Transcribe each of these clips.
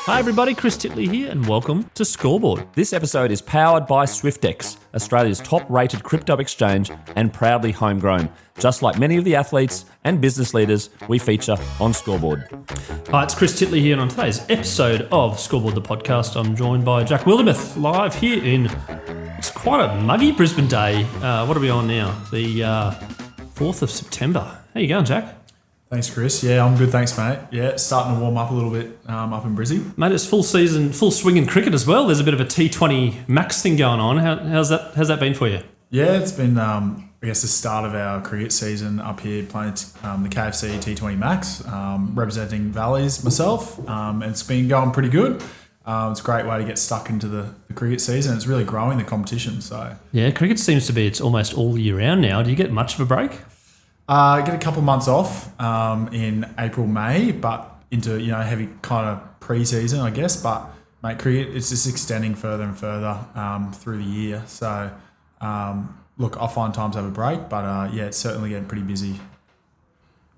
Hi everybody, Chris Titley here and welcome to Scoreboard. This episode is powered by Swyftx, Australia's top-rated crypto exchange and proudly homegrown, just like many of the athletes and business leaders we feature on Scoreboard. Hi, it's Chris Titley here, and on today's episode of Scoreboard the podcast, I'm joined by Jack Wildermuth, live here in, it's quite a muggy Brisbane day. What are we on now? The 4th of September. How you going, Jack? Thanks, Chris. Yeah, I'm good, thanks, mate. Yeah, it's starting to warm up a little bit up in Brizzy. Mate, it's full season, full swing in cricket as well. There's a bit of a T20 Max thing going on. How's that been for you? Yeah, it's been, I guess, the start of our cricket season up here playing the KFC T20 Max, representing Valleys myself. And it's been going pretty good. It's a great way to get stuck into the cricket season. It's really growing the competition. So yeah, cricket seems to be, it's almost all year round now. Do you get much of a break? I get a couple months off in April, May, but into heavy kind of pre-season, I guess. But mate, cricket, it's just extending further and further through the year. So look, I find time to have a break, but yeah, it's certainly getting pretty busy.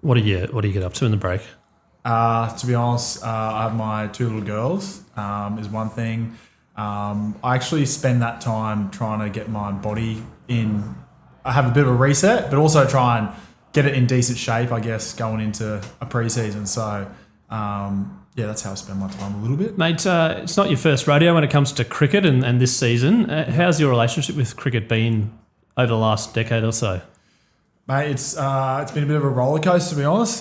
What do you get up to in the break? To be honest, I have my two little girls. Is one thing. I actually spend that time trying to get my body in. I have a bit of a reset, but also try and get it in decent shape, I guess, going into a pre-season. So, yeah, that's how I spend my time a little bit. Mate, it's not your first rodeo when it comes to cricket and this season. How's your relationship with cricket been over the last decade or so? Mate, it's been a bit of a roller coaster, to be honest.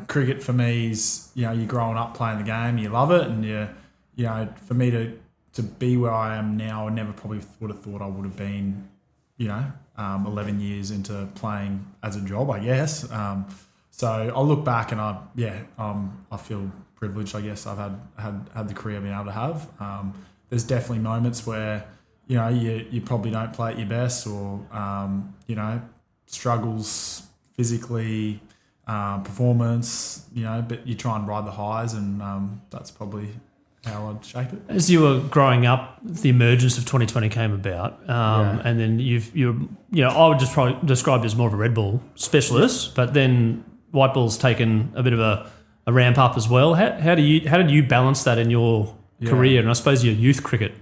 Cricket for me is, you're growing up playing the game, you love it, and for me to be where I am now, I never probably would have thought I would have been 11 years into playing as a job, I guess. So I look back and I feel privileged, I guess, I've had the career I've been able to have. There's definitely moments where, you probably don't play at your best or, struggles physically, performance, but you try and ride the highs, and that's probably how I'd shape it. As you were growing up, the emergence of 2020 came about, and then I would just probably describe you as more of a red ball specialist, but then white ball's taken a bit of a ramp up as well. How did you balance that in your career and I suppose your youth cricket?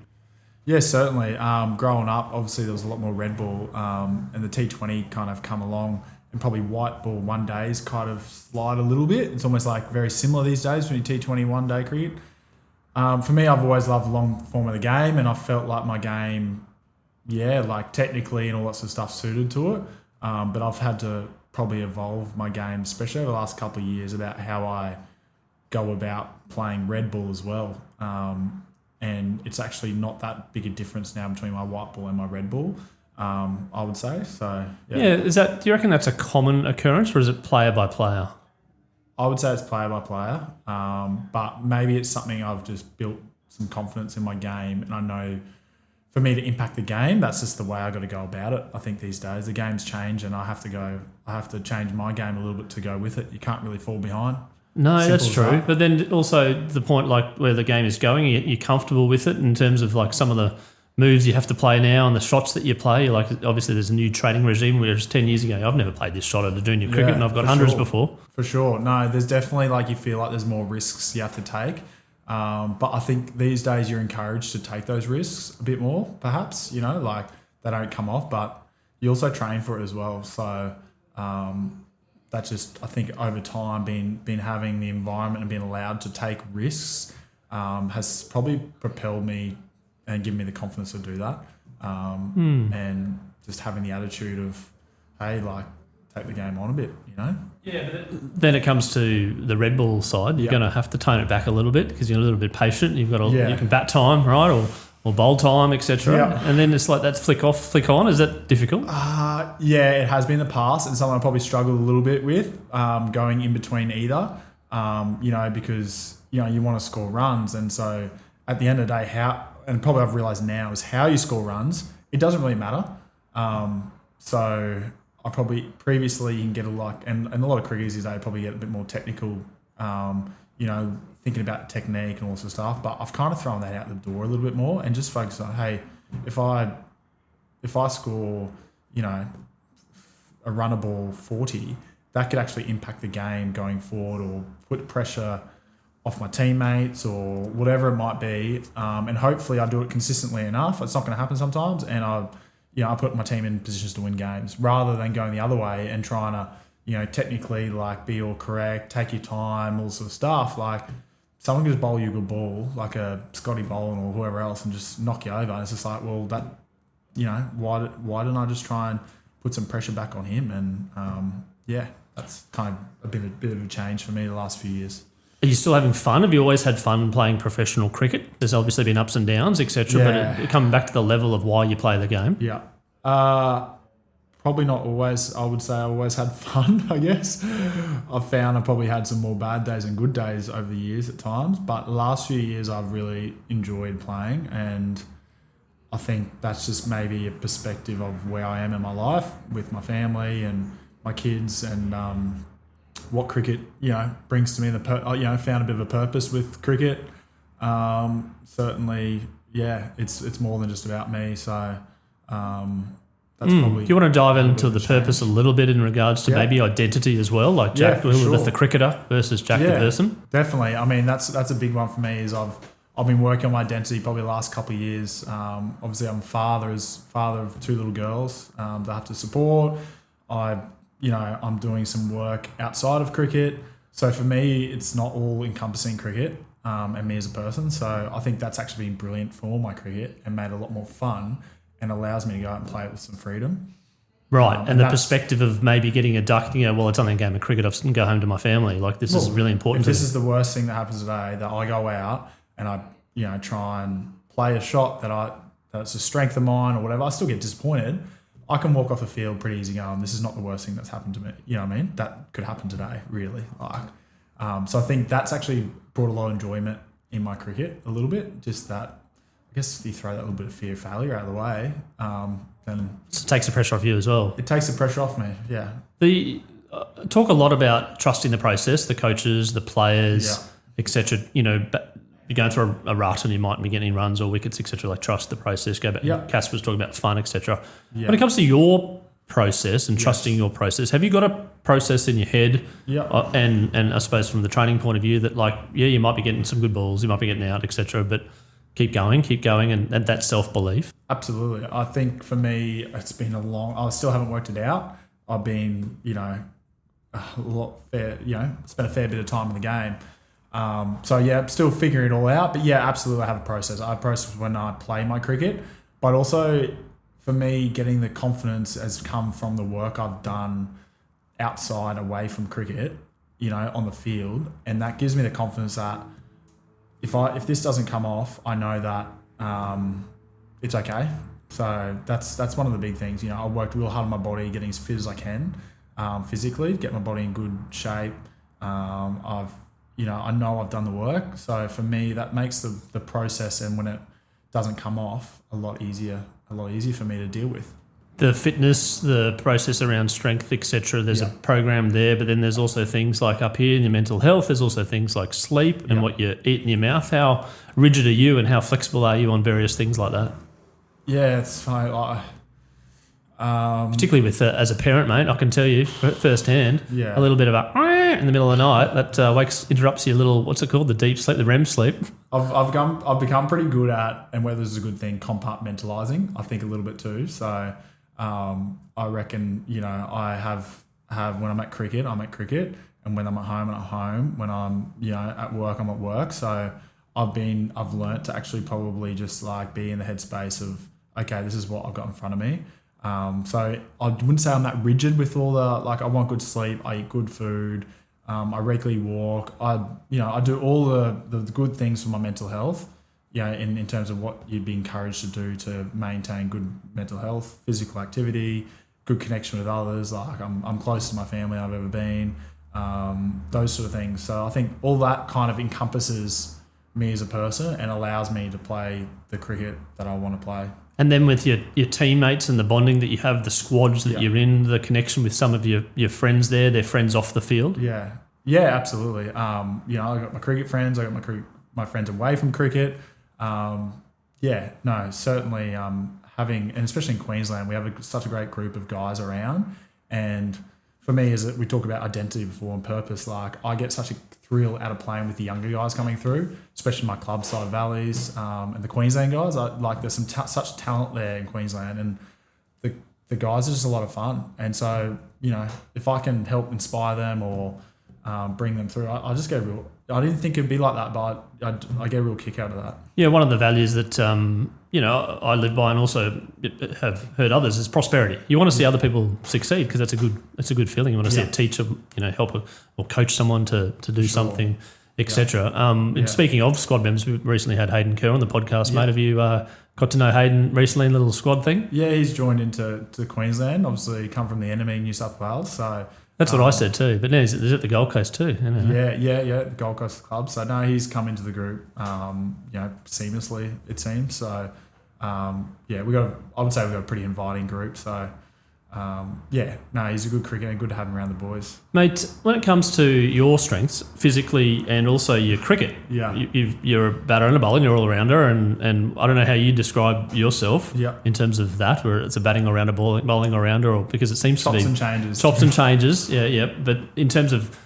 Yeah, certainly. Growing up, obviously there was a lot more red ball, and the T20 kind of come along, and probably white ball one days kind of slide a little bit. It's almost like very similar these days when you T20 one day cricket. For me, I've always loved the long form of the game, and I felt like my game, technically and all that sort of stuff suited to it. But I've had to probably evolve my game, especially over the last couple of years, about how I go about playing red ball as well. And it's actually not that big a difference now between my white ball and my red ball, I would say. So yeah, do you reckon that's a common occurrence, or is it player by player? I would say it's player by player, but maybe it's something I've just built some confidence in my game, and I know for me to impact the game, that's just the way I got to go about it. I think these days the game's changed, and I have to change my game a little bit to go with it. You can't really fall behind. No, that's true. But then also the point, like where the game is going, you're comfortable with it in terms of like some of the moves you have to play now and the shots that you play. Like obviously there's a new training regime, whereas 10 years ago I've never played this shot at a junior cricket, and I've got hundreds before. For sure. No, there's definitely you feel like there's more risks you have to take. But I think these days you're encouraged to take those risks a bit more, perhaps, they don't come off, but you also train for it as well. So that's just, I think over time been having the environment and being allowed to take risks has probably propelled me and given me the confidence to do that. And just having the attitude of, hey, take the game on a bit, Yeah, but then it comes to the red ball side. You're going to have to tone it back a little bit because you're a little bit patient. You've got you can bat time, right, or bowl time, etc. Yeah. And then it's like that's flick off, flick on. Is that difficult? Yeah, it has been in the past, and something I probably struggled a little bit with going in between either. Because you want to score runs, and so at the end of the day, and probably I've realised now is how you score runs. It doesn't really matter. So I probably previously you can get and a lot of cricketers these days probably get a bit more technical, thinking about technique and all sorts of stuff. But I've kind of thrown that out the door a little bit more and just focus on, hey, if I score, a runner ball 40, that could actually impact the game going forward or put pressure off my teammates or whatever it might be, and hopefully I do it consistently enough. It's not going to happen sometimes, and I put my team in positions to win games rather than going the other way and trying to, technically like be all correct, take your time, all sort of stuff. Like someone can just bowl you a good ball, like a Scotty Boland or whoever else, and just knock you over. And it's just like, well, that, why didn't I just try and put some pressure back on him? And that's kind of a bit of a change for me the last few years. Are you still having fun? Have you always had fun playing professional cricket? There's obviously been ups and downs, etc. But coming back to the level of why you play the game. Yeah. Probably not always. I would say I always had fun, I guess. I've found I've probably had some more bad days and good days over the years at times. But the last few years I've really enjoyed playing, and I think that's just maybe a perspective of where I am in my life with my family and my kids, and what cricket, brings to me. Found a bit of a purpose with cricket. Certainly, it's more than just about me. So that's probably. Do you want to dive into the purpose a little bit in regards to maybe identity as well, like Jack Wildermuth, the cricketer, versus Jack the person? Definitely. I mean, that's a big one for me. Is I've been working on my identity probably the last couple of years. Obviously, I'm father of 2 little girls that I have to support. I'm doing some work outside of cricket. So for me, it's not all encompassing cricket and me as a person. So I think that's actually been brilliant for my cricket and made it a lot more fun and allows me to go out and play it with some freedom. Right. And the perspective of maybe getting a duck, well, it's only a game of cricket. I can go home to my family. Like this is really important. If this is the worst thing that happens today, that I go out and I, try and play a shot that's a strength of mine or whatever, I still get disappointed. I can walk off the field pretty easy going, this is not the worst thing that's happened to me. You know what I mean? That could happen today, really. So I think that's actually brought a lot of enjoyment in my cricket a little bit. Just that, I guess if you throw that little bit of fear of failure out of the way, then... So it takes the pressure off you as well. It takes the pressure off me, yeah. Talk a lot about trusting the process, the coaches, the players, etc. You're going through a rut and you might be getting runs or wickets, etc. Like trust the process. Go back. Cass was talking about fun, etc. When it comes to your process and trusting your process, have you got a process in your head? And I suppose from the training point of view that you might be getting some good balls, you might be getting out, etc. But keep going, and that self-belief. Absolutely. I think for me, it's been I still haven't worked it out. I've been, spent a fair bit of time in the game. I'm still figuring it all out. But absolutely, I have a process. I have a process when I play my cricket, but also for me, getting the confidence has come from the work I've done outside, away from cricket, on the field, and that gives me the confidence that if this doesn't come off, I know that it's okay. So that's one of the big things. I worked real hard on my body, getting as fit as I can physically, get my body in good shape. I know I've done the work. So for me, that makes the process, and when it doesn't come off, a lot easier for me to deal with. The fitness, the process around strength, etc. There's a program there, but then there's also things like up here in your mental health. There's also things like sleep and what you eat in your mouth. How rigid are you and how flexible are you on various things like that? Yeah, it's fine. Particularly with as a parent, mate, I can tell you firsthand. A little bit of in the middle of the night that interrupts your little, what's it called, the deep sleep, the REM sleep. I've become pretty good at, and whether this is a good thing, compartmentalizing. I think a little bit too. So I reckon I have when I'm at cricket, and when I'm at home. When I'm at work, I'm at work. So I've learnt to actually probably just be in the headspace of, okay, this is what I've got in front of me. So I wouldn't say I'm that rigid with all the, I want good sleep, I eat good food, I regularly walk, I do all the good things for my mental health, in terms of what you'd be encouraged to do to maintain good mental health, physical activity, good connection with others, I'm close to my family I've ever been, those sort of things. So I think all that kind of encompasses me as a person and allows me to play the cricket that I want to play. And then with your teammates and the bonding that you have, the squads that you're in, the connection with some of your friends there, they're friends off the field? Yeah, absolutely. I got my cricket friends, I got my friends away from cricket. Certainly having, and especially in Queensland, we have such a great group of guys around. And for me, we talk about identity before and purpose, I get such a thrill out of playing with the younger guys coming through, especially my club side Valleys and the Queensland guys. There's some such talent there in Queensland, and the guys are just a lot of fun. And so, if I can help inspire them or bring them through, I just get I didn't think it'd be like that, but I get a real kick out of that. Yeah, one of the values that I live by and also have heard others is prosperity. You want to see other people succeed because that's a good feeling. You want to see a teacher, help or coach someone to do something, etc. And speaking of squad members, we recently had Hayden Kerr on the podcast. Mate, have you got to know Hayden recently in a little squad thing? Yeah, he's joined into Queensland. Obviously, come from the enemy, New South Wales. So that's what I said too. But now he's at the Gold Coast too. Yeah, the Gold Coast club. So no, he's come into the group, seamlessly it seems. So I would say we've got a pretty inviting group. So he's a good cricketer and good to have him around the boys. Mate, when it comes to your strengths, physically and also your cricket, you're a batter and a bowler and you're all rounder, and I don't know how you describe yourself in terms of that, where it's a batting all rounder, bowling all rounder, or because it seems to be chops and changes. Yeah. But in terms of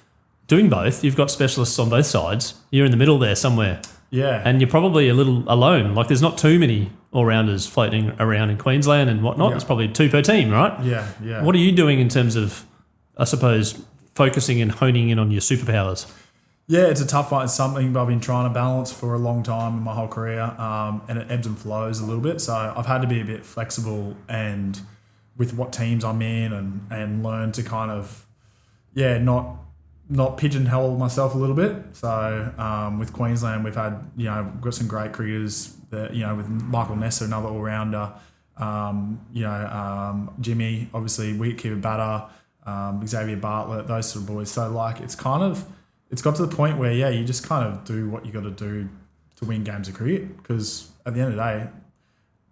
doing both, you've got specialists on both sides. You're in the middle there somewhere. Yeah. And you're probably a little alone. Like there's not too many all-rounders floating around in Queensland and whatnot. There's probably 2 per team, right? Yeah. What are you doing in terms of, I suppose, focusing and honing in on your superpowers? Yeah, it's a tough one. It's something I've been trying to balance for a long time in my whole career, and it ebbs and flows a little bit. So I've had to be a bit flexible and with what teams I'm in and learn to kind of, not pigeonhole myself a little bit. So with Queensland, we've had, we've got some great cricketers that, with Michael Nessa, another all-rounder, Jimmy, obviously wicketkeeper batter, Xavier Bartlett, those sort of boys. So it's got to the point where, you just kind of do what you got to do to win games of cricket, because at the end of the day,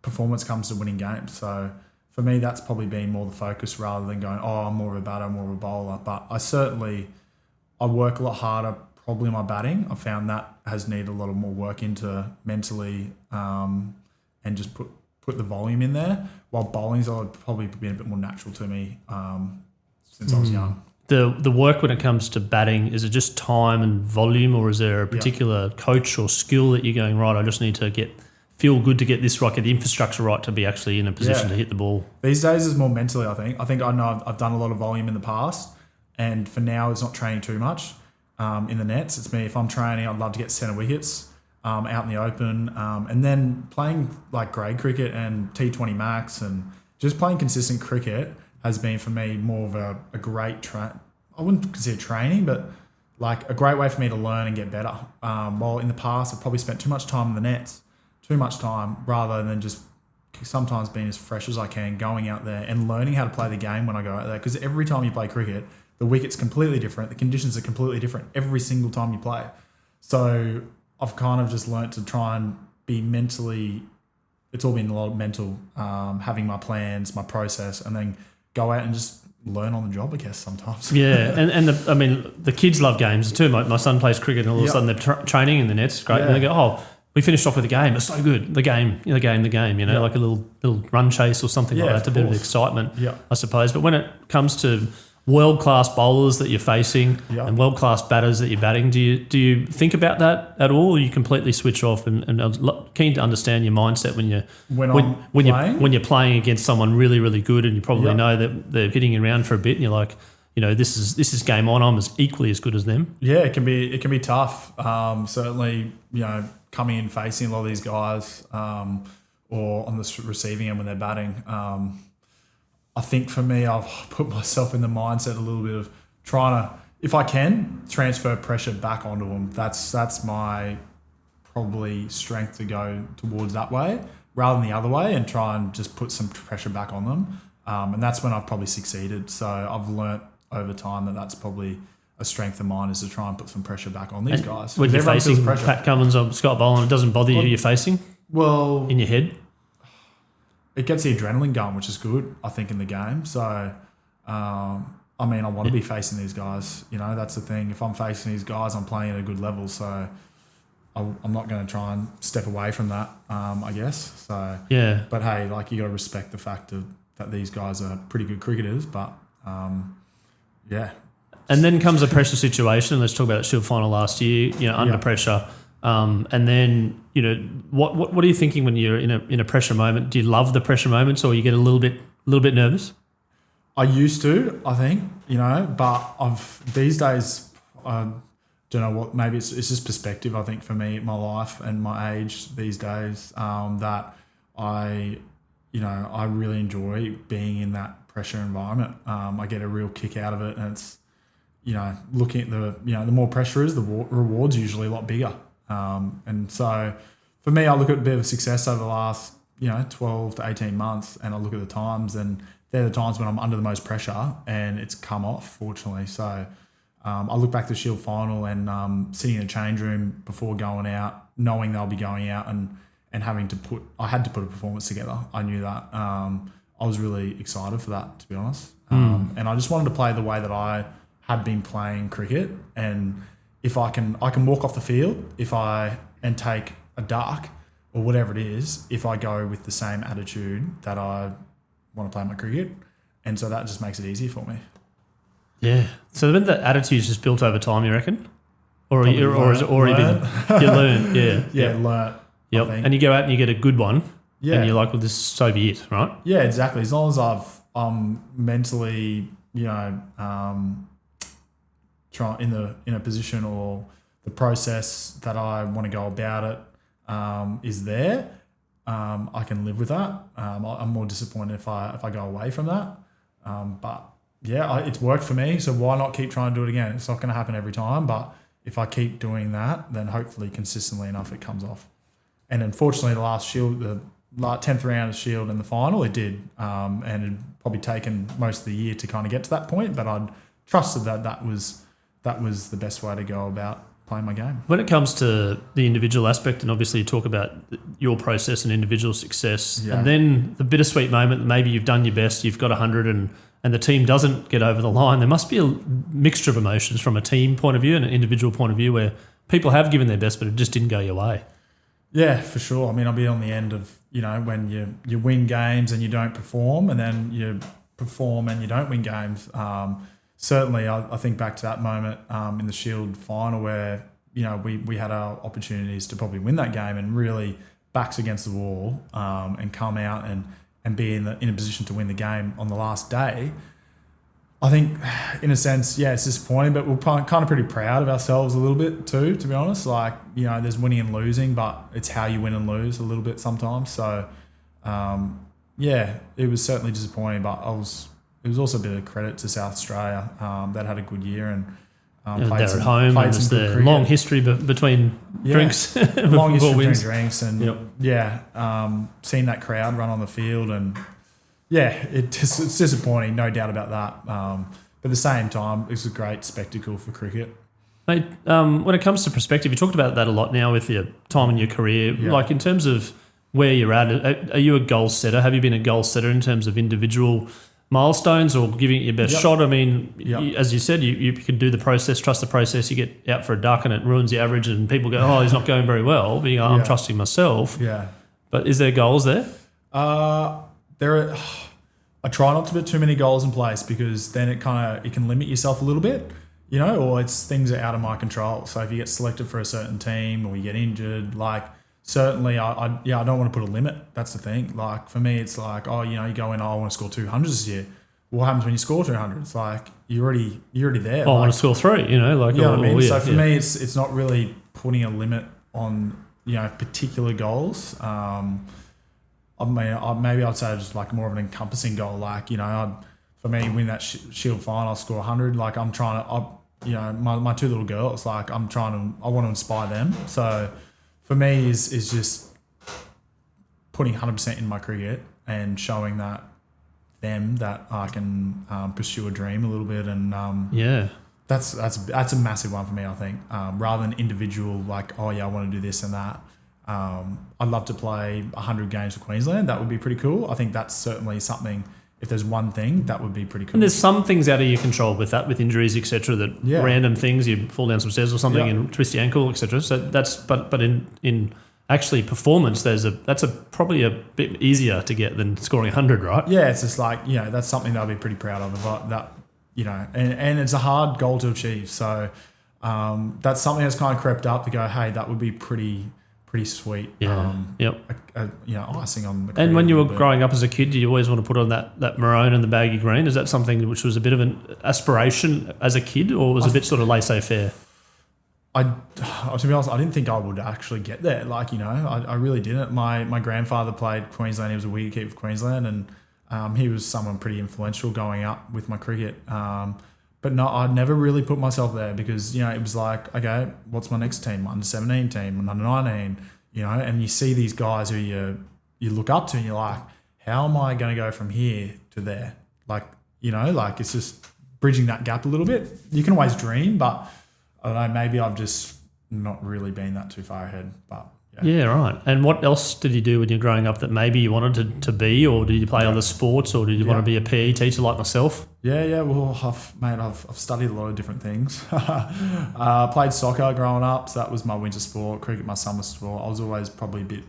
performance comes to winning games. So for me, that's probably been more the focus rather than going, I'm more of a batter, more of a bowler. But I work a lot harder probably in my batting. I found that has needed a lot of more work into mentally and just put the volume in there, while bowling's probably been a bit more natural to me since I was young. The work when it comes to batting, is it just time and volume, or is there a particular coach or skill that you're going, right, I just need to feel good to get this right, get the infrastructure right to be actually in a position to hit the ball? These days it's more mentally, I think. I know I've done a lot of volume in the past, and for now it's not training too much in the nets. It's me, if I'm training, I'd love to get centre wickets out in the open, and then playing like grade cricket and T20 max and just playing consistent cricket has been for me more of a great I wouldn't consider training, but like a great way for me to learn and get better. While in the past I've probably spent too much time in the nets, too much time, rather than just sometimes being as fresh as I can, going out there and learning how to play the game when I go out there. Because every time you play cricket, the wicket's completely different, the conditions are completely different every single time you play. So I've kind of just learnt to try and be mentally, it's all been a lot of mental, having my plans, my process, and then go out and just learn on the job, I guess, sometimes. Yeah, and the kids love games too. My son plays cricket, and all of a sudden they're training in the nets. Great, and they go, we finished off with a game. It's so good. The game. Like a little run chase or something like that. It's a bit of excitement, I suppose. But when it comes to world-class bowlers that you're facing and world-class batters that you're batting, do you think about that at all? Or you completely switch off? And I'm keen to understand your mindset when you're playing against someone really, really good, and you probably know that they're hitting you around for a bit, and you're like, this is game on. I'm equally as good as them. Yeah, it can be tough. Certainly, coming in facing a lot of these guys, or on the receiving end when they're batting. I think for me, I've put myself in the mindset a little bit of trying to, if I can, transfer pressure back onto them. That's my probably strength, to go towards that way rather than the other way, and try and just put some pressure back on them. And that's when I've probably succeeded. So I've learnt over time that that's probably a strength of mine, is to try and put some pressure back on these guys. When you're facing Pat Cummins or Scott Boland, it doesn't bother you who you're facing? Well, in your head? It gets the adrenaline going, which is good, I think, in the game. So, I want to be facing these guys. That's the thing. If I'm facing these guys, I'm playing at a good level. So, I'm not going to try and step away from that, I guess. So, yeah. But hey, you got to respect the fact that these guys are pretty good cricketers. But, yeah. And then comes a pressure situation. Let's talk about that Shield final last year. Under pressure. And then what are you thinking when you're in a pressure moment? Do you love the pressure moments, or you get a little bit nervous? I used to, I think, but these days, I don't know what. Maybe it's just perspective. I think for me, my life and my age these days, that I really enjoy being in that pressure environment. I get a real kick out of it, and it's looking at the more pressure is, the rewards usually a lot bigger. And so for me, I look at a bit of success over the last 12 to 18 months, and I look at the times, and they're the times when I'm under the most pressure, and it's come off, fortunately. So I look back to the Shield final and sitting in a change room before going out, knowing they'll be going out, and I had to put a performance together. I knew that. I was really excited for that, to be honest. And I just wanted to play the way that I had been playing cricket, and if I can walk off the field and take a duck or whatever it is, if I go with the same attitude that I want to play my cricket, and so that just makes it easy for me. Yeah. So then that attitude's just built over time, you reckon, or is it already been you learn? Yeah. Learn. Yep. And you go out and you get a good one. Yeah. And you're like, well, this so be it, right? Yeah, exactly. As long as I'm mentally, in a position, or the process that I want to go about it is there, I can live with that. I'm more disappointed if I go away from that. But yeah, it's worked for me. So why not keep trying to do it again? It's not going to happen every time, but if I keep doing that, then hopefully consistently enough it comes off. And unfortunately, the last Shield, the 10th round of Shield in the final, it did, and it had probably taken most of the year to kind of get to that point. But I'd trusted that was the best way to go about playing my game. When it comes to the individual aspect, and obviously you talk about your process and individual success, and then the bittersweet moment, maybe you've done your best, you've got 100 and the team doesn't get over the line, there must be a mixture of emotions from a team point of view and an individual point of view where people have given their best but it just didn't go your way. Yeah, for sure. I mean, I'll be on the end of, when you win games and you don't perform, and then you perform and you don't win games. Certainly, I think back to that moment in the Shield final where, we had our opportunities to probably win that game, and really backs against the wall, and come out and be in a position to win the game on the last day. I think, in a sense, it's disappointing, but we're kind of pretty proud of ourselves a little bit too, to be honest. Like, there's winning and losing, but it's how you win and lose a little bit sometimes. So, it was certainly disappointing, but it was also a bit of credit to South Australia that had a good year and they're at home, and there's the long history between drinks. Long history between drinks, and seeing that crowd run on the field, and it's disappointing, no doubt about that. But at the same time, it's a great spectacle for cricket. Mate, when it comes to perspective, you talked about that a lot now with your time in your career. Yeah. Like, in terms of where you're at, are you a goal setter? Have you been a goal setter in terms of individual milestones or giving it your best shot? I mean, as you said, you can do the process, trust the process. You get out for a duck and it ruins the average, and people go, "Oh, he's not going very well." But you go, "I'm trusting myself." Yeah. But is there goals there? I try not to put too many goals in place, because then it can limit yourself a little bit, or it's things are out of my control. So if you get selected for a certain team or you get injured, like, certainly I don't want to put a limit. That's the thing. Like, for me, it's like, you go in, I want to score 200s this year. What happens when you score 200? It's like you're already there. I want to score 3, like, you know what I mean? So for me, it's not really putting a limit on, particular goals. Maybe I'd say just like more of an encompassing goal. Like, for me, win that Shield final, score 100. Like, I'm trying to, my two little girls, like, I want to inspire them. So for me is just putting 100% in my cricket and showing that I can pursue a dream a little bit. And that's a massive one for me, I think. Rather than individual, like, I want to do this and that. I'd love to play 100 games for Queensland. That would be pretty cool. I think that's certainly something. If there's one thing, that would be pretty cool. And there's some things out of your control with that, with injuries, etc. That random things, you fall down some stairs or something and twist your ankle, etc. So that's but in actually performance, that's probably a bit easier to get than scoring 100, right? Yeah, it's just like, that's something that I'd be pretty proud of. and it's a hard goal to achieve. So that's something that's kind of crept up to go, hey, that would be pretty sweet. Yeah. Icing on the cake. And when you were growing up as a kid, did you always want to put on that maroon and the baggy green? Is that something which was a bit of an aspiration as a kid, or was it a bit sort of laissez-faire? To be honest, I didn't think I would actually get there. I really didn't. My grandfather played Queensland. He was a wicketkeeper for Queensland, and he was someone pretty influential growing up with my cricket. But no, I never really put myself there because, it was like, okay, what's my next team? Under 17 team, under 19, and you see these guys who you look up to and you're like, how am I going to go from here to there? It's just bridging that gap a little bit. You can always dream, but I don't know, maybe I've just not really been that too far ahead, but yeah, right. And what else did you do when you were growing up that maybe you wanted to be, or did you play other sports, or did you want to be a PE teacher like myself? Yeah. Well, I've studied a lot of different things. Played soccer growing up, so that was my winter sport. Cricket, my summer sport. I was always probably a bit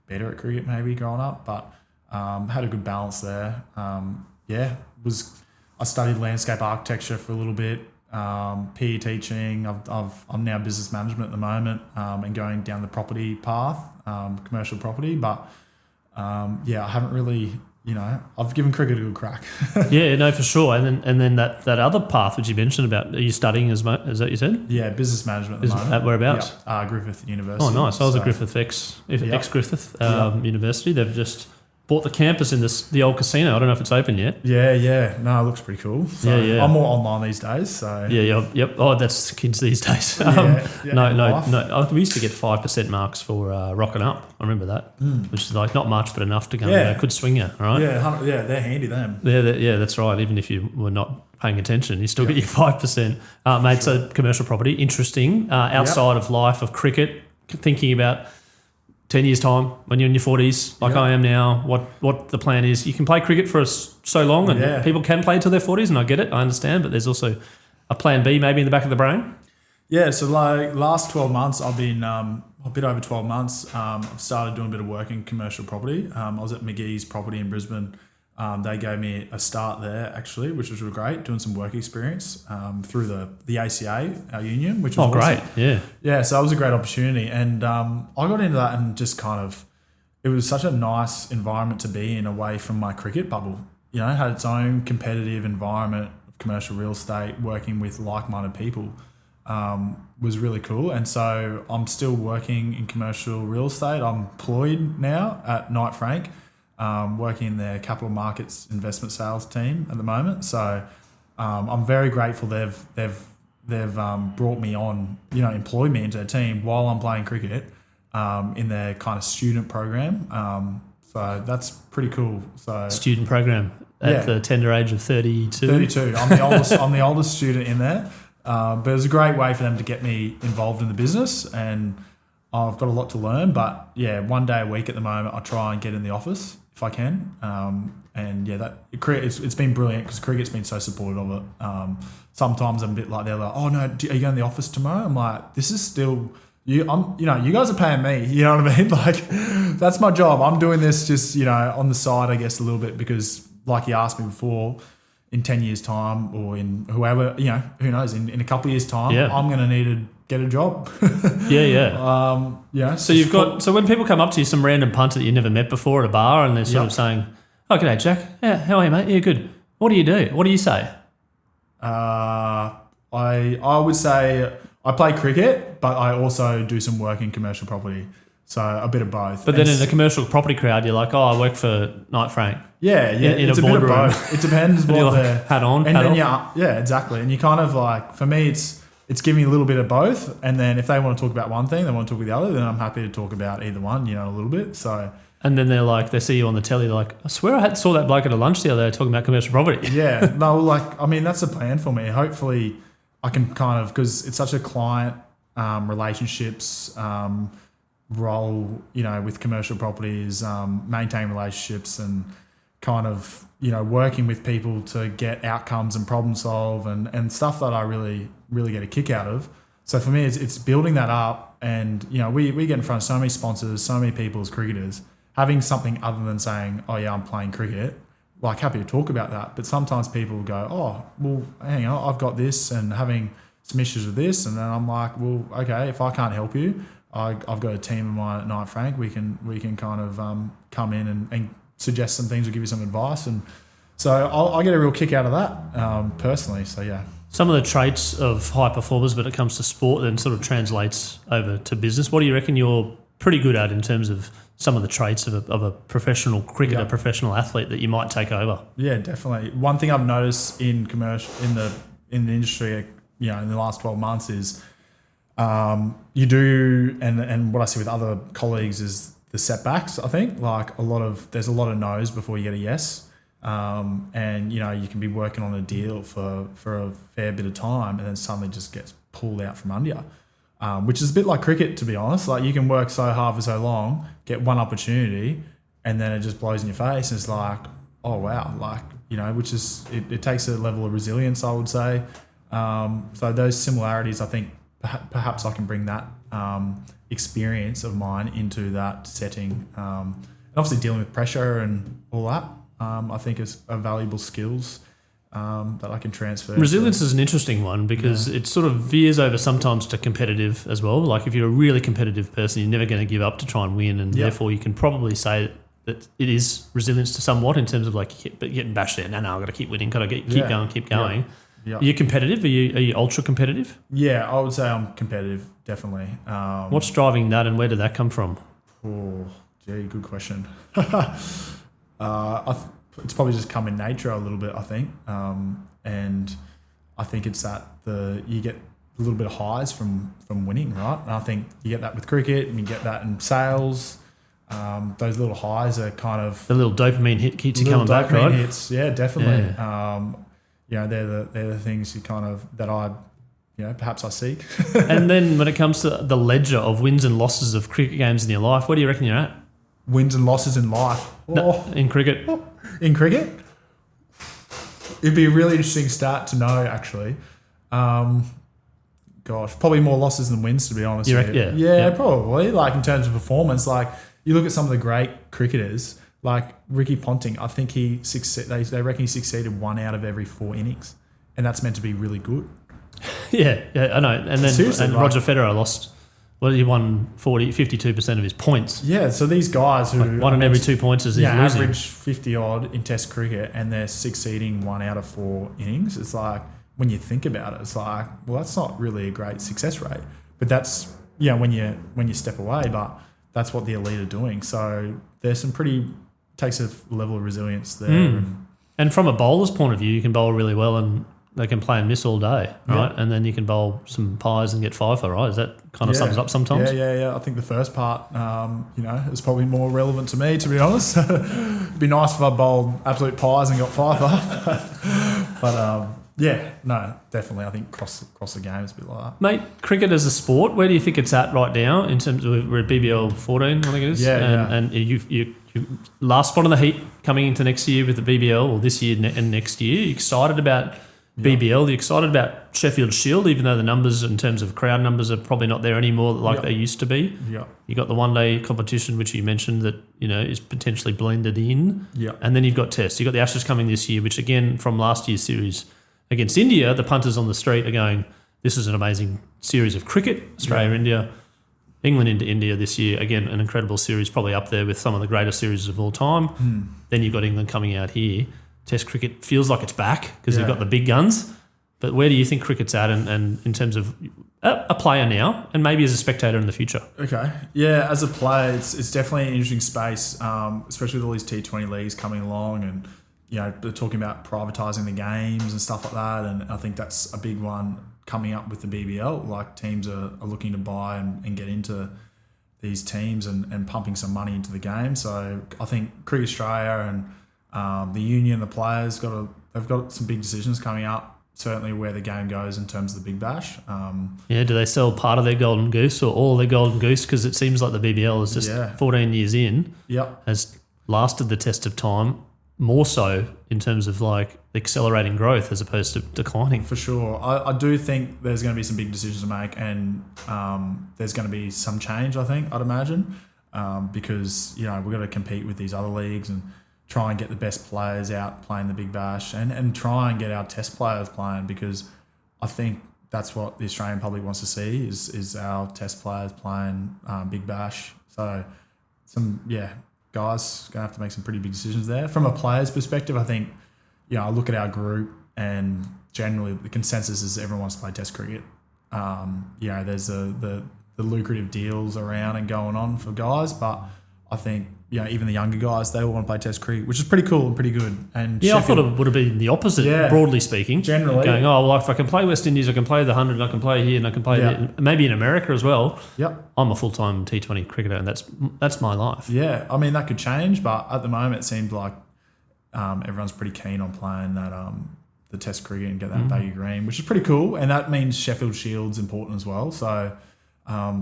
better at cricket maybe growing up, but had a good balance there. I studied landscape architecture for a little bit. PE teaching. I'm now business management at the moment, and going down the property path, commercial property. But I haven't really, I've given cricket a good crack. Yeah, no, for sure. And then that other path which you mentioned about, are you studying is that you said? Yeah, business management at the moment. At whereabouts? Yeah, Griffith University. Oh, nice. I was at Griffith ex-Griffith University. They've just bought the campus in the old casino. I don't know if it's open yet. Yeah. No, it looks pretty cool. So I'm more online these days. So Yep. Oh, that's kids these days. No. We used to get 5% marks for rocking up. I remember that, which is like not much, but enough to go. Could swing you, right? Yeah, they're handy. Them. Yeah, that's right. Even if you were not paying attention, you still get your 5%, mate. So commercial property, interesting. Outside of life of cricket, thinking about 10 years' time, when you're in your 40s, like I am now, what the plan is. You can play cricket for so long, and people can play until their 40s, and I get it, I understand, but there's also a plan B maybe in the back of the brain. Yeah, so like last 12 months, I've been a bit over 12 months. I've started doing a bit of work in commercial property. I was at McGee's property in Brisbane. They gave me a start there, actually, which was really great, doing some work experience through the ACA, our union, which was great, awesome. Yeah, so that was a great opportunity. And I got into that and just it was such a nice environment to be in away from my cricket bubble. It had its own competitive environment of commercial real estate, working with like-minded people was really cool. And so I'm still working in commercial real estate. I'm employed now at Knight Frank, working in their capital markets investment sales team at the moment. So I'm very grateful they've brought me on, employed me into their team while I'm playing cricket in their kind of student program. So that's pretty cool. So student program at the tender age of 32. 32. I'm the oldest student in there. But it was a great way for them to get me involved in the business, and I've got a lot to learn. But one day a week at the moment, I try and get in the office if I can. It's been brilliant because cricket's been so supportive of it. Sometimes I'm a bit like, they're like, oh no, are you going to the office tomorrow? I'm like, this is still you. You guys are paying me. You know what I mean? Like, that's my job. I'm doing this just on the side, I guess, a little bit because, like you asked me before, in 10 years' time, or in whoever, who knows, in a couple of years' time, I'm going to need to get a job. So when people come up to you, some random punter that you never met before at a bar, and they're sort of saying, "Oh, g'day, Jack. Yeah, how are you, mate? Yeah, good. What do you do? What do you say?" I would say I play cricket, but I also do some work in commercial property. So a bit of both. But then in the commercial property crowd, you're like, oh, I work for Knight Frank. Yeah. In it's a bit of boardroom. both. It depends what like, the hat on, and hat then off. Yeah, exactly. And you kind of like, for me, it's giving a little bit of both. And then if they want to talk about one thing, they want to talk about the other, then I'm happy to talk about either one, a little bit. So. And then they're like, they see you on the telly, they're like, I swear I saw that bloke at a lunch the other day talking about commercial property. Yeah. No, that's the plan for me. Hopefully I can kind of, because it's such a client relationships role, with commercial properties, maintain relationships and kind of, working with people to get outcomes and problem solve and stuff that I really, really get a kick out of. So for me, it's building that up and, we get in front of so many sponsors, so many people as cricketers, having something other than saying, oh yeah, I'm playing cricket. like happy to talk about that. But sometimes people go, oh, well, hang on, I've got this and having some issues with this. And then I'm like, well, okay, if I can't help you, I've got a team of mine at Knight Frank. We can kind of come in and suggest some things or give you some advice. And so I get a real kick out of that personally. So, yeah. Some of the traits of high performers when it comes to sport then sort of translates over to business. What do you reckon you're pretty good at in terms of some of the traits of a professional cricketer, professional athlete that you might take over? Yeah, definitely. One thing I've noticed in the industry, in the last 12 months is you do, and what I see with other colleagues is the setbacks. I think there's a lot of no's before you get a yes. And you can be working on a deal for a fair bit of time and then suddenly just gets pulled out from under you, which is a bit like cricket, to be honest. Like, you can work so hard for so long, get one opportunity, and then it just blows in your face. And it's like, oh wow, which is it takes a level of resilience, I would say. So those similarities, I think perhaps I can bring that experience of mine into that setting, and obviously dealing with pressure and all that. I think is a valuable skills that I can transfer. Resilience is an interesting one because it sort of veers over sometimes to competitive as well. Like, if you're a really competitive person, you're never going to give up to try and win, and therefore you can probably say that it is resilience to somewhat in terms of getting bashed there. No, I've got to keep winning. Got to keep going. Yeah. Are you competitive? Are you ultra competitive? Yeah, I would say I'm competitive, definitely. What's driving that, and where did that come from? Oh, gee, good question. It's probably just come in nature a little bit, I think, and I think it's that you get a little bit of highs from winning, right? And I think you get that with cricket, and you get that in sales. Those little highs are kind of the little dopamine hit keeps you coming back, right? Hits, yeah, definitely. Yeah. They're the things that I perhaps I seek. And then when it comes to the ledger of wins and losses of cricket games in your life, where do you reckon you're at? Wins and losses in life. In cricket. In cricket? It'd be a really interesting stat to know, actually. Probably more losses than wins, to be honest. Yeah, probably. Like, in terms of performance, like, you look at some of the great cricketers, like Ricky Ponting. I think they reckon he succeeded 1 out of every 4 innings, and that's meant to be really good. Yeah, I know. And then Roger Federer lost. Well, he won 52% of his points. Yeah, so these guys who... one in every 2 points is losing. Average 50-odd in Test cricket, and they're succeeding 1 out of 4 innings. It's like, when you think about it, it's like, well, that's not really a great success rate. But that's, when you step away, but that's what the elite are doing. So there's some takes a level of resilience there. And from a bowler's point of view, you can bowl really well and they can play and miss all day, right? Yeah. And then you can bowl some pies and get five for, right? Is that kind of sums up sometimes? Yeah. I think the first part, is probably more relevant to me, to be honest. It'd be nice if I bowled absolute pies and got five up. But definitely. I think cross the game is a bit like that. Mate, cricket as a sport, where do you think it's at right now in terms of, we're at BBL 14, I think it is? Yeah. And you last spot on the Heat coming into next year with the BBL, or this year and next year. You excited about BBL? You excited about Sheffield Shield, even though the numbers in terms of crowd numbers are probably not there anymore like they used to be? Yeah. You got the one-day competition, which you mentioned that is potentially blended in. Yeah. And then you've got Tests. You've got the Ashes coming this year, which again from last year's series against India, the punters on the street are going, this is an amazing series of cricket. Australia, India, England into India this year. Again, an incredible series, probably up there with some of the greatest series of all time. Then you've got England coming out here. Test cricket feels like it's back because you've got the big guns. But where do you think cricket's at and in terms of a player now and maybe as a spectator in the future? Okay. Yeah, as a player, it's definitely an interesting space, especially with all these T20 leagues coming along and, they're talking about privatising the games and stuff like that. And I think that's a big one coming up with the BBL. Like, teams are looking to buy and get into these teams and pumping some money into the game. So I think Cricket Australia and the union, the players, they've got some big decisions coming up, certainly where the game goes in terms of the Big Bash. Do they sell part of their golden goose or all their golden goose? Because it seems like the BBL is just 14 years in, has lasted the test of time, more so in terms of like accelerating growth as opposed to declining. For sure. I do think there's going to be some big decisions to make, and there's going to be some change, I think, I'd imagine, because, we've got to compete with these other leagues and try and get the best players out playing the Big Bash and try and get our test players playing, because I think that's what the Australian public wants to see is our test players playing Big Bash. So guys going to have to make some pretty big decisions there. From a player's perspective, I think, I look at our group and generally the consensus is everyone wants to play test cricket. There's the lucrative deals around and going on for guys, but I think even the younger guys, they all want to play test cricket, which is pretty cool and pretty good. And I thought it would have been the opposite, broadly speaking. Generally, going, if I can play West Indies, I can play the 100, I can play here, and I can play there, maybe in America as well. Yep, I'm a full-time T20 cricketer, and that's my life. Yeah, I mean that could change, but at the moment it seems like everyone's pretty keen on playing that the test cricket and get that value green, which is pretty cool, and that means Sheffield Shield's important as well. So.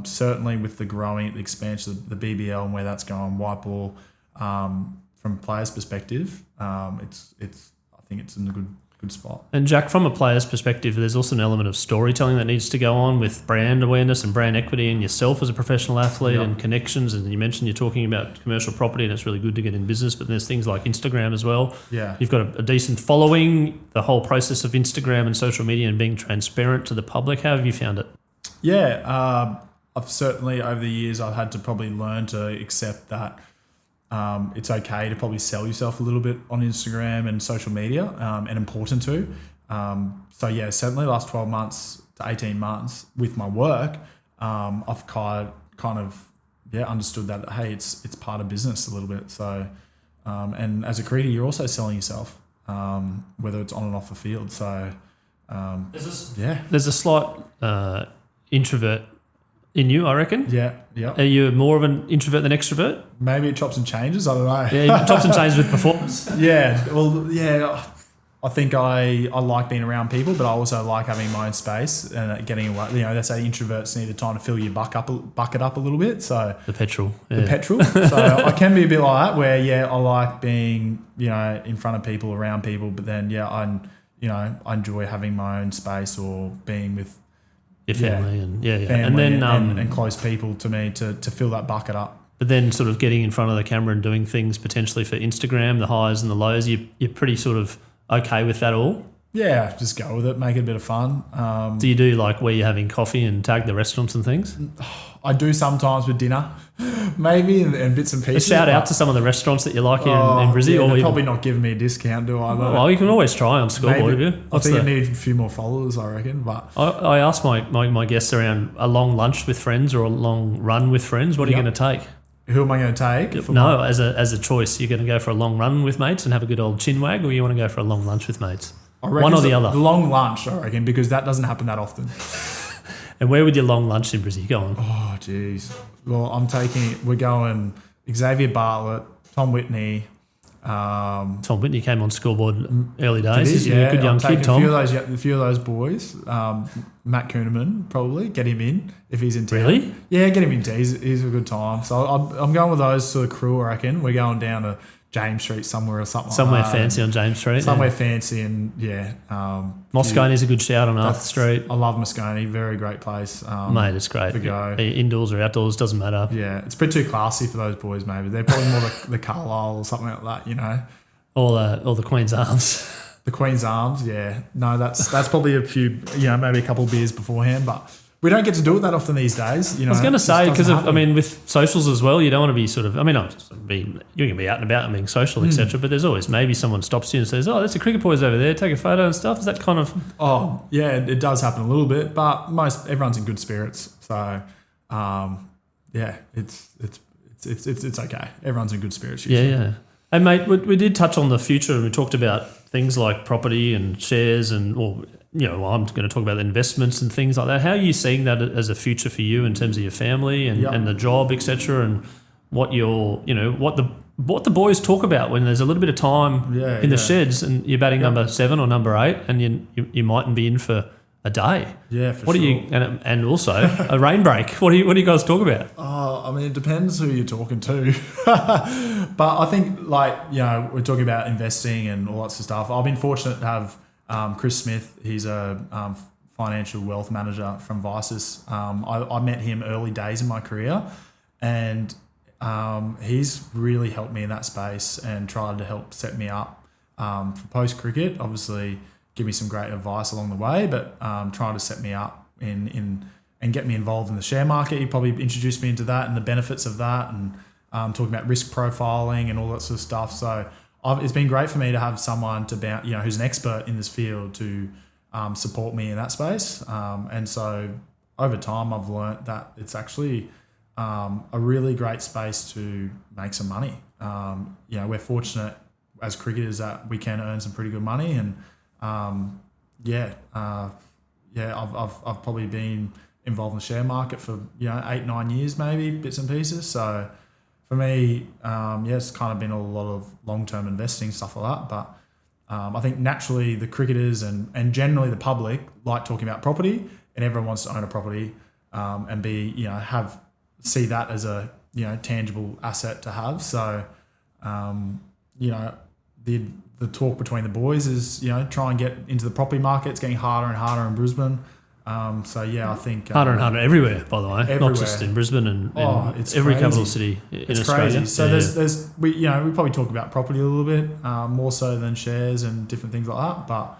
Certainly with the expansion of the BBL and where that's going, white ball, from a player's perspective, I think it's in a good spot. And Jack, from a player's perspective, there's also an element of storytelling that needs to go on with brand awareness and brand equity and yourself as a professional athlete and connections. And you mentioned you're talking about commercial property and it's really good to get in business, but there's things like Instagram as well. Yeah. You've got a decent following, the whole process of Instagram and social media and being transparent to the public. How have you found it? Yeah, I've certainly over the years I've had to probably learn to accept that it's okay to probably sell yourself a little bit on Instagram and social media, and important too. Certainly the last 12 months to 18 months with my work, I've kind of understood that hey, it's part of business a little bit. So and as a cricketer, you're also selling yourself, whether it's on and off the field. So there's a slight introvert in you, I reckon. Yeah. Are you more of an introvert than extrovert? Maybe it chops and changes. I don't know. Yeah, it chops and changes with performance. I think I like being around people, but I also like having my own space and getting away. They say introverts need the time to fill your bucket up a little bit. So the petrol. So I can be a bit like that, where I like being in front of people, around people, but then I enjoy having my own space or being with your family family and then and close people to me to fill that bucket up. But then sort of getting in front of the camera and doing things potentially for Instagram, the highs and the lows, you're pretty sort of okay with that all? Yeah, just go with it, make it a bit of fun. Do you do like where you're having coffee and tag the restaurants and things? I do sometimes with dinner, maybe, and bits and pieces. A shout out to some of the restaurants that you like in Brisbane. They're probably not giving me a discount, do I? Well, you can always try on Scoreboard. I think I need a few more followers, I reckon. But I asked my guests around a long lunch with friends or a long run with friends. What are you going to take? Who am I going to take? As a choice, you're going to go for a long run with mates and have a good old chin wag, or you want to go for a long lunch with mates? One or the other. Long lunch, I reckon, because that doesn't happen that often. And where would your long lunch in Brisbane go on? Oh, jeez. Well, we're going Xavier Bartlett, Tom Whitney. Tom Whitney came on Scoreboard early days. He's a good young kid, Tom. A few of those boys. Matt Kuhneman, probably. Get him in if he's in town. Really? Yeah, get him in. He's a good time. So I'm going with those sort of crew, I reckon. We're going down to James Street somewhere or something. Somewhere fancy on James Street. Somewhere fancy and Mosconi's a good shout on Arthur Street. I love Moscone. Very great place. Mate, it's great. To go. Indoors or outdoors, doesn't matter. Yeah, it's a bit too classy for those boys, maybe. They're probably more the Carlisle or something like that, Or the Queen's Arms. The Queen's Arms, yeah. No, that's probably a few, maybe a couple of beers beforehand, but we don't get to do it that often these days. I was going to say, because with socials as well, you don't want to be you can be out and about and being social, etc. But there's always maybe someone stops you and says, "Oh, that's a cricket boys over there. Take a photo and stuff." Is that kind of? Oh, yeah, it does happen a little bit, but everyone's in good spirits. So, it's okay. Everyone's in good spirits usually. Yeah. And mate, we did touch on the future, and we talked about things like property and shares, I'm going to talk about the investments and things like that. How are you seeing that as a future for you in terms of your family and the job, etc., and what what the boys talk about when there's a little bit of time in the sheds and you're batting number 7 or number 8, and you mightn't be in for a day. Yeah, for what sure. do you and also a rain break? What do you guys talk about? It depends who you're talking to, but I think we're talking about investing and all that sort of stuff. I've been fortunate to have Chris Smith. He's a financial wealth manager from Vices. I met him early days in my career, and he's really helped me in that space and tried to help set me up for post cricket. Obviously, give me some great advice along the way, but trying to set me up in and get me involved in the share market. He probably introduced me into that and the benefits of that, and talking about risk profiling and all that sort of stuff. So it's been great for me to have someone to bounce, who's an expert in this field to support me in that space. And so over time, I've learnt that it's actually a really great space to make some money. We're fortunate as cricketers that we can earn some pretty good money, and I've probably been involved in the share market for 8-9 years, maybe bits and pieces. So for me, it's kind of been a lot of long-term investing, stuff like that. But I think naturally the cricketers and generally the public like talking about property, and everyone wants to own a property and see that as a tangible asset to have. So the talk between the boys is try and get into the property market. It's getting harder and harder in Brisbane. I think harder and harder everywhere, by the way, everywhere. Not just in Brisbane and it's every crazy. capital city in Australia. Crazy. So we probably talk about property a little bit more so than shares and different things like that. But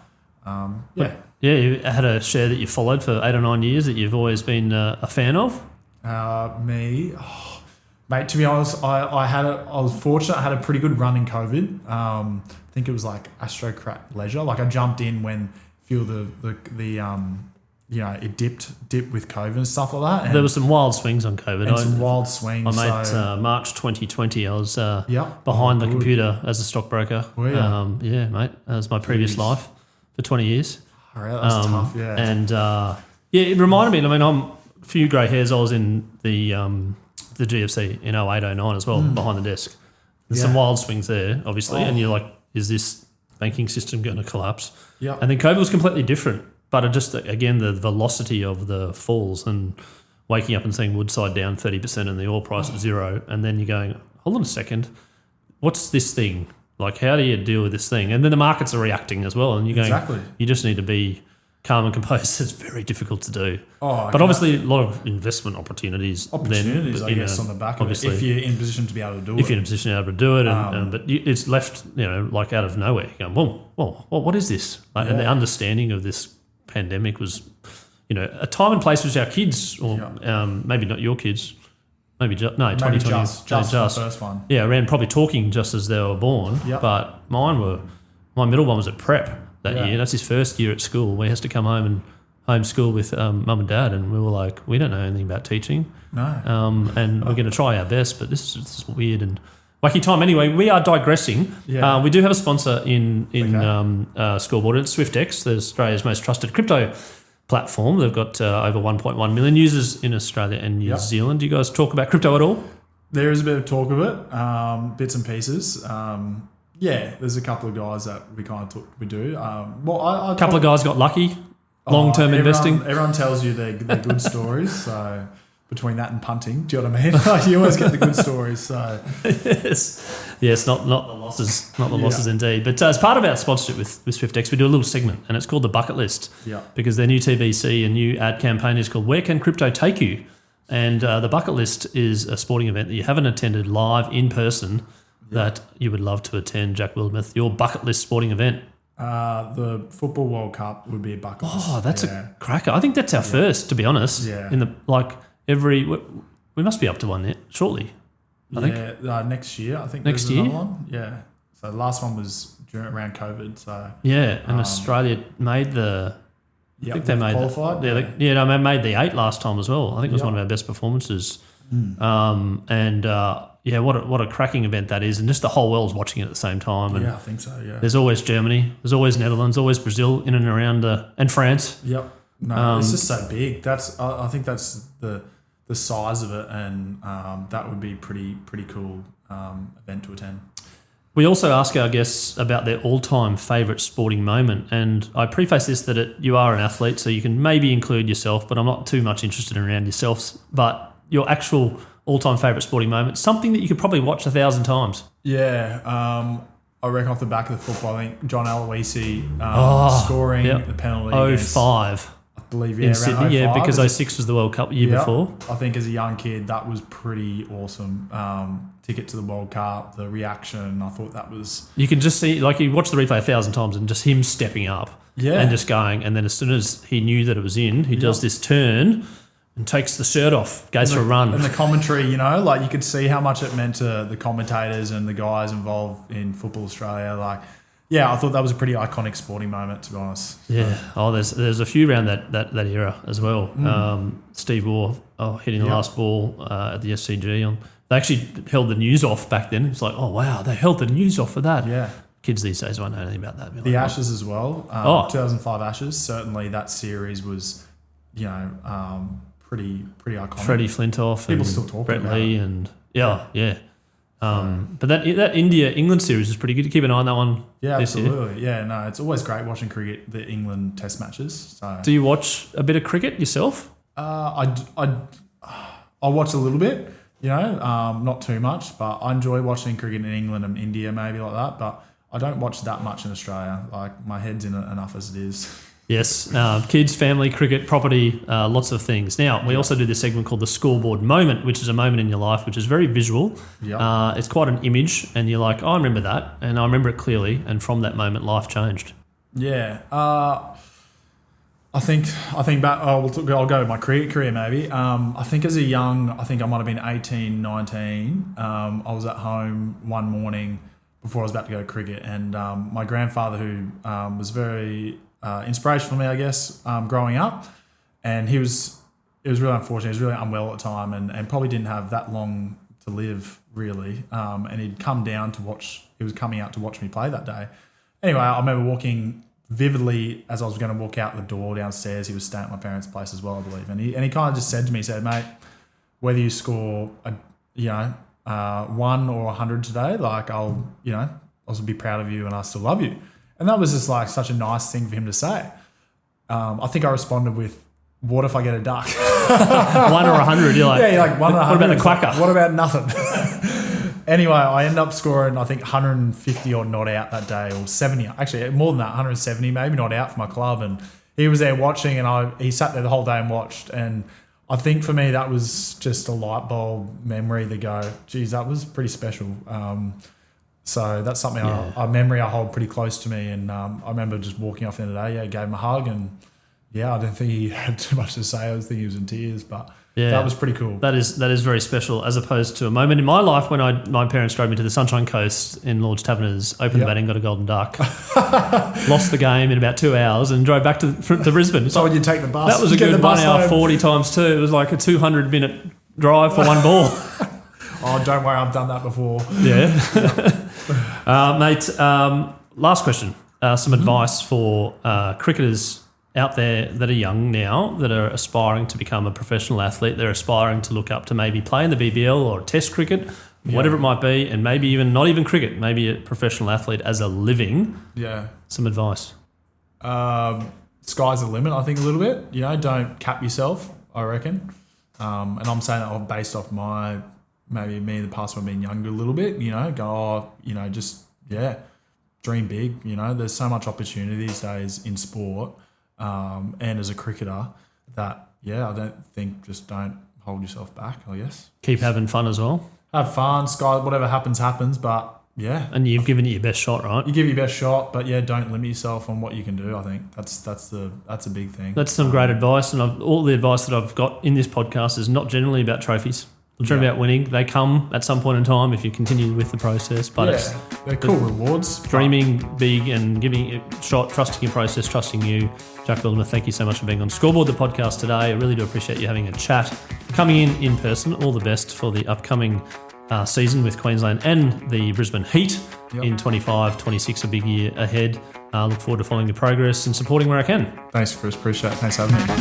you had a share that you followed for 8 or 9 years that you've always been a fan of. Mate, to be honest, I was fortunate. I had a pretty good run in COVID. I think it was like Astrocrat Leisure. Like I jumped in when it dipped with COVID and stuff like that. And there were some wild swings on COVID. Some wild swings. I made March 2020. I was behind the computer as a stockbroker. Were you? Mate. That was my previous life for 20 years. All right, that's tough, yeah. And it reminded me. I mean, I'm a few grey hairs. I was in the GFC in 08-09 as well, behind the desk. There's some wild swings there, obviously, and you're like, is this banking system going to collapse? Yeah. And then COVID was completely different. But just, again, the velocity of the falls and waking up and seeing Woodside down 30% and the oil price at zero, and then you're going, hold on a second, what's this thing? Like, how do you deal with this thing? And then the markets are reacting as well, and you're going, you just need to be calm and composed. It's very difficult to do. But obviously, a lot of investment opportunities. I guess, on the back of it, if you're in a position to be able to do it. If you're in a position to be able to do it, but it's left, like out of nowhere. You're going, whoa, what is this? And the understanding of this pandemic was, a time and place which our kids, or maybe not your kids, maybe 2020, just the first one. Yeah, around probably talking just as they were born. Yep. But my middle one was at prep that year. That's his first year at school, where he has to come home and homeschool with mum and dad, and we were like, we don't know anything about teaching. No. And we're going to try our best, but this is weird and wacky time. Anyway, we are digressing. Yeah. We do have a sponsor in Scoreboard. It's Swyftx, the Australia's most trusted crypto platform. They've got over 1.1 million users in Australia and New Zealand. Do you guys talk about crypto at all? There is a bit of talk of it, bits and pieces. There's a couple of guys that we do. A couple of guys got lucky. Long-term investing. Everyone tells you they're good stories. So between that and punting, do you know what I mean? You always get the good stories. So yes, not the losses, losses indeed. But as part of our sponsorship with Swyftx, we do a little segment, and it's called the Bucket List. Yeah. Because their new TVC and new ad campaign is called "Where Can Crypto Take You?" And the Bucket List is a sporting event that you haven't attended live in person that you would love to attend. Jack Wildermuth, your bucket list sporting event. The Football World Cup would be a bucket list. Oh, that's a cracker. I think that's our first, to be honest. Yeah. We must be up to one yet, shortly. I think. Next year. I think next year. One. Yeah. So the last one was around COVID. So and Australia made the. I think they made qualified. They made the 8 last time as well. I think it was one of our best performances. What a cracking event that is, and just the whole world's watching it at the same time. And I think so. Yeah. There's always Germany, there's always Netherlands, always Brazil in and around, and France. Yep. No, it's just so big. I think that's the size of it, and that would be pretty cool event to attend. We also ask our guests about their all-time favourite sporting moment, and I preface this that you are an athlete, so you can maybe include yourself, but I'm not too much interested in around yourselves. But your actual all-time favourite sporting moment, something that you could probably watch 1,000 times. Yeah, I reckon off the back of the football, I think John Aloisi scoring the penalty. 05. I believe, in Sydney, around 05. because 06 was the World Cup year before. I think as a young kid, that was pretty awesome. Ticket to the World Cup, the reaction, I thought that was... You can just see, like, you watch the replay 1,000 times and just him stepping up and just going, and then as soon as he knew that it was in, he does this turn and takes the shirt off, goes for a run. And the commentary, you know, like you could see how much it meant to the commentators and the guys involved in Football Australia. Like, yeah, I thought that was a pretty iconic sporting moment, to be honest. Yeah. Oh, there's a few around that era as well. Steve Waugh hitting the last ball at the SCG. They actually held the news off back then. It's like, oh, wow, they held the news off for that. Yeah. Kids these days won't know anything about that. The Ashes as well. 2005 Ashes. Certainly that series was, you know, pretty iconic. Freddie Flintoff. People still talk Brett about Lee it. and yeah. But that India-England series is pretty good. To keep an eye on that one. Yeah, this absolutely. year. Yeah, no, it's always great watching cricket, the England Test matches. So do you watch a bit of cricket yourself? I watch a little bit. You know, not too much, but I enjoy watching cricket in England and India, maybe like that. But I don't watch that much in Australia. Like, my head's in it enough as it is. Yes, kids, family, cricket, property, lots of things. Now, we also do this segment called the Scoreboard Moment, which is a moment in your life which is very visual. Yep. It's quite an image, and you're like, oh, I remember that, and I remember it clearly, and from that moment, life changed. Yeah. I think back. I'll go to my career maybe. I think as a young, I think I might have been 18, 19. I was at home one morning before I was about to go to cricket, and my grandfather, who was very inspirational for me, I guess, growing up, and it was really unfortunate. He was really unwell at the time, and probably didn't have that long to live really. And he'd come down to watch. He was coming out to watch me play that day. Anyway, I remember walking vividly as I was going to walk out the door downstairs. He was staying at my parents' place as well, I believe, and he kind of just said to me, mate, whether you score 1 or 100 today, like I'll be proud of you and I still love you. And that was just like such a nice thing for him to say. I think I responded with, what if I get a duck? 1 or 100, you're like, yeah, you're like 1 or 100. What about the quacker? What about nothing? Anyway, I ended up scoring, I think, 150 odd not out that day, or 70. Actually, more than that, 170 maybe not out for my club. And he was there watching, and he sat there the whole day and watched. And I think for me, that was just a light bulb memory to go, geez, that was pretty special. So that's something, a memory I hold pretty close to me. And I remember just walking off the end of the day, gave him a hug. And I don't think he had too much to say. I was thinking he was in tears, but that was pretty cool. That is very special, as opposed to a moment in my life when my parents drove me to the Sunshine Coast in Lord's Taverners, opened the batting, got a golden duck, lost the game in about 2 hours, and drove back to Brisbane. So when you take the bus, that was a good 1 hour 40 times 2. It was like a 200-minute drive for one ball. Oh, don't worry, I've done that before. Yeah, mate. Last question. Some advice for cricketers out there that are young now, that are aspiring to become a professional athlete. They're aspiring to look up to maybe play in the BBL or Test cricket, whatever it might be, and maybe even not even cricket, maybe a professional athlete as a living. Yeah. Some advice. Sky's the limit, I think, a little bit. You know, don't cap yourself, I reckon. And I'm saying that based off maybe me in the past when I've been younger a little bit, you know, dream big. You know, there's so much opportunity these days in sport. And as a cricketer, that, I don't think, just don't hold yourself back, I guess. Keep having fun as well. Have fun, Sky, whatever happens, but And you've given it your best shot, right? You give your best shot, but don't limit yourself on what you can do. I think that's a big thing. That's some great advice, and all the advice that I've got in this podcast is not generally about trophies. It's about winning. They come at some point in time if you continue with the process, but they're cool rewards. Dreaming big and giving it a shot, trusting your process, trusting you. Jack Wildermuth, thank you so much for being on Scoreboard, the podcast today. I really do appreciate you having a chat, coming in person. All the best for the upcoming season with Queensland and the Brisbane Heat in 25, 26, a big year ahead. Look forward to following the progress and supporting where I can. Thanks, Chris. Appreciate it. Thanks for having me.